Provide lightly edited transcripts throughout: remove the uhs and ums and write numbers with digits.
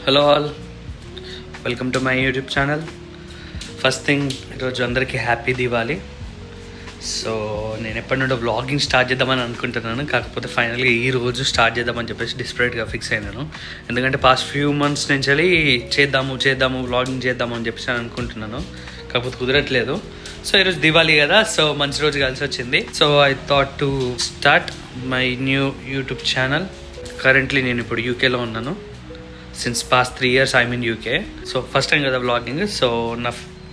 Hello all, welcome to my YouTube channel. First thing, ఈరోజు అందరికీ happy Diwali. So నేను ఎప్పటి నుండో వ్లాగింగ్ స్టార్ట్ చేద్దామని అనుకుంటున్నాను, కాకపోతే ఫైనల్గా ఈ రోజు స్టార్ట్ చేద్దామని చెప్పేసి డిస్పరేట్గా ఫిక్స్ అయినాను. ఎందుకంటే పాస్ట్ ఫ్యూ మంత్స్ నుంచి చేద్దాము వ్లాగింగ్ చేద్దాము అని చెప్పేసి అనుకుంటున్నాను, కాకపోతే కుదరట్లేదు. సో ఈరోజు దివాళీ కదా, సో మంచి రోజు కలిసి వచ్చింది. So I thought to start my new YouTube channel. Currently నేను ఇప్పుడు యూకేలో ఉన్నాను. Since past 3 years I'm in UK. So first time కదా వ్లాగింగ్, సో నా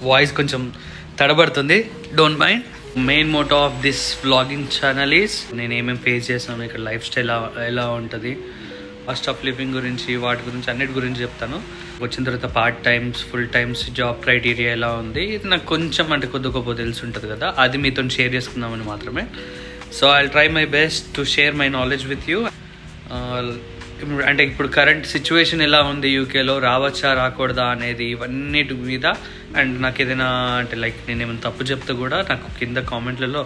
వాయిస్ కొంచెం తడబడుతుంది, don't mind. Main motto of this vlogging channel is నేను ఏమేమి ఫేస్ చేస్తాను, ఇక్కడ లైఫ్ స్టైల్ ఎలా ఉంటుంది, కాస్ట్ ఆఫ్ లివింగ్ గురించి, వాటి గురించి, అన్నిటి గురించి చెప్తాను. వచ్చిన తర్వాత part times, full times, job criteria ఎలా ఉంది, ఇది నాకు కొంచెం అంటే కొద్ది గొప్ప తెలిసి ఉంటుంది కదా, అది మీతో షేర్ చేసుకుందామని మాత్రమే. So I try my best to share my knowledge with you. అంటే ఇప్పుడు కరెంట్ సిచ్యువేషన్ ఎలా ఉంది యూకేలో, రావచ్చా రాకూడదా అనేది, ఇవన్నిటి మీద. అండ్ నాకు ఏదైనా అంటే లైక్ నేను ఏమైనా తప్పు చెప్తే కూడా నాకు కింద కామెంట్లలో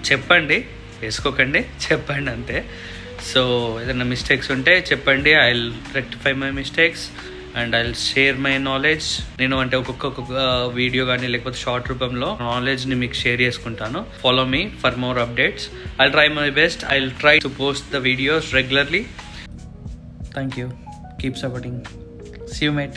చెప్పండి, వేసుకోకండి, చెప్పండి అంతే. సో ఏదైనా మిస్టేక్స్ ఉంటే చెప్పండి, I will rectify my mistakes and I will share my knowledge. నేను అంటే ఒక్కొక్క వీడియో కానీ లేకపోతే షార్ట్ రూపంలో నాలెడ్జ్ని మీకు షేర్ చేసుకుంటాను. Follow me for more updates. I will try my best. I will try to post the videos regularly. Thank you. Keep supporting. See you, mate.